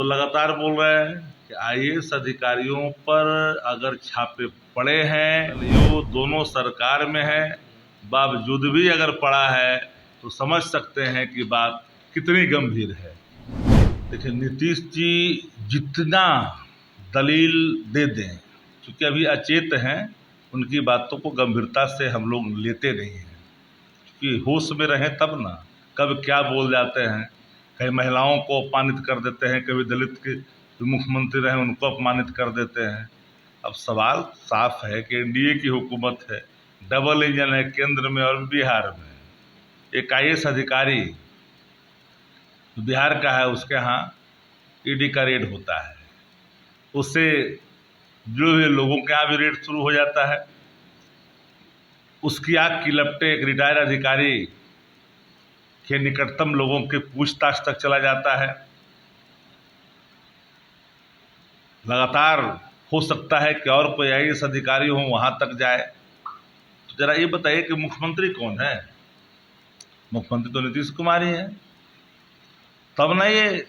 तो लगातार बोल रहे हैं कि आईएएस अधिकारियों पर अगर छापे पड़े हैं, ये दोनों सरकार में है, बावजूद भी अगर पड़ा है तो समझ सकते हैं कि बात कितनी गंभीर है। देखिए, नीतीश जी जितना दलील दे दें, क्योंकि अभी अचेत हैं, उनकी बातों को गंभीरता से हम लोग लेते नहीं हैं, क्योंकि होश में रहें तब ना, कब क्या बोल जाते हैं। कहीं महिलाओं को अपमानित कर देते हैं, कभी दलित के जो मुख्यमंत्री रहे उनको अपमानित कर देते हैं। अब सवाल साफ है कि एनडीए की हुकूमत है, डबल इंजन है, केंद्र में और बिहार में। एक आईएएस अधिकारी बिहार का है, उसके यहाँ ईडी का रेड होता है, उससे जो भी लोगों के यहाँ भी रेड शुरू हो जाता है। उसकी आग की लपटे एक रिटायर्ड अधिकारी के निकटतम लोगों के पूछताछ तक चला जाता है। लगातार हो सकता है कि और कोई आईएएस अधिकारी हो वहां तक जाए। तो जरा ये बताइए कि मुख्यमंत्री कौन है? मुख्यमंत्री तो नीतीश कुमार ही है। तब ना ये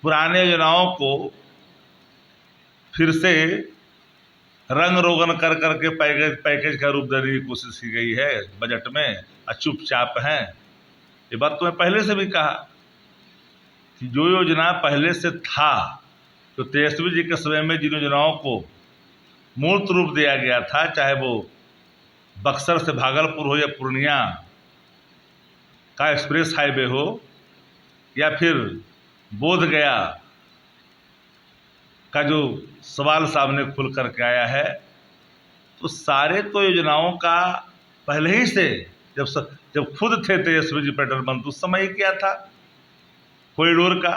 पुराने योजनाओं को फिर से रंग रोगन कर करके पैकेज का रूप देने की कोशिश की गई है बजट में, चुपचाप हैं। ये बात तो मैं पहले से भी कहा कि जो योजना पहले से था, तो तेजस्वी जी के समय में जिन योजनाओं को मूर्त रूप दिया गया था, चाहे वो बक्सर से भागलपुर हो या पूर्णिया का एक्सप्रेस हाईवे हो या फिर बोधगया का जो सवाल सामने खुल करके आया है, तो सारे तो योजनाओं का पहले ही से जब खुद थे तेजस्वी जी पेट्रोल मंत्री, उस समय ही किया था कॉरिडोर का।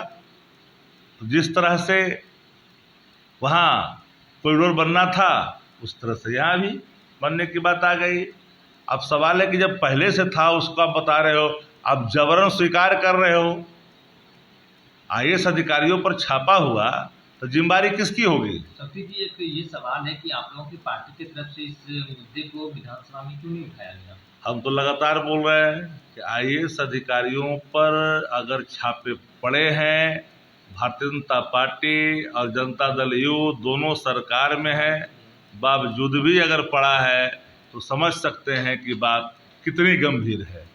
तो जिस तरह से वहाँ कॉरिडोर बनना था, उस तरह से यहाँ भी बनने की बात आ गई। अब सवाल है कि जब पहले से था उसको आप बता रहे हो, आप जबरन स्वीकार कर रहे हो। आईएएस अधिकारियों पर छापा हुआ तो जिम्मेदारी किसकी होगी? शक्ति जी, एक ये सवाल है कि आप लोगों की पार्टी की तरफ से इस मुद्दे को विधानसभा में क्यों नहीं उठाया गया? हम तो लगातार बोल रहे हैं कि आईएएस अधिकारियों पर अगर छापे पड़े हैं, भारतीय जनता पार्टी और जनता दल यू दोनों सरकार में है, बावजूद भी अगर पड़ा है तो समझ सकते हैं कि बात कितनी गंभीर है।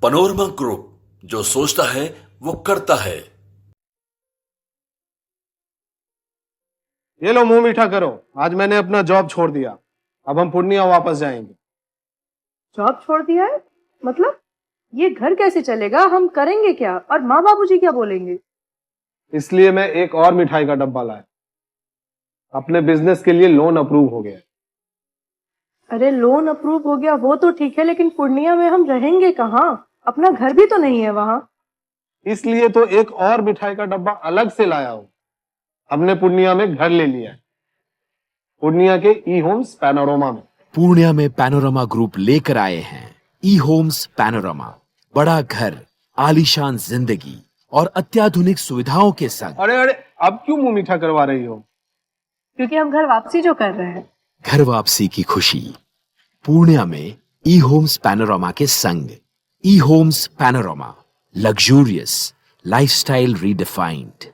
पैनोरमा ग्रुप, जो सोचता है वो करता है। ये लो, मुंह मीठा करो। आज मैंने अपना जॉब छोड़ दिया, अब हम पूर्णिया वापस जाएंगे। जॉब छोड़ दिया है? मतलब ये घर कैसे चलेगा? हम करेंगे क्या? और माँ बाबूजी क्या बोलेंगे? इसलिए मैं एक और मिठाई का डब्बा लाया। अपने बिजनेस के लिए लोन अप्रूव हो गया। अरे लोन अप्रूव हो गया वो तो ठीक है, लेकिन पूर्णिया में हम रहेंगे कहाँ? अपना घर भी तो नहीं है वहाँ। इसलिए तो एक और मिठाई का डब्बा अलग से लाया हूँ। हमने पूर्णिया में घर ले लिया है, पूर्णिया के ई होम्स पैनोरमा में। पूर्णिया में पैनोरमा ग्रुप लेकर आए हैं ई होम्स पैनोरमा। बड़ा घर, आलीशान जिंदगी और अत्याधुनिक सुविधाओं के संग। अरे अरे, अब क्यों मुंह मीठा करवा रही हो? क्योंकि हम घर वापसी जो कर रहे हैं। घर वापसी की खुशी पूर्णिया में ई होम्स पैनोरमा के संग। ई Homes Panorama, luxurious lifestyle redefined.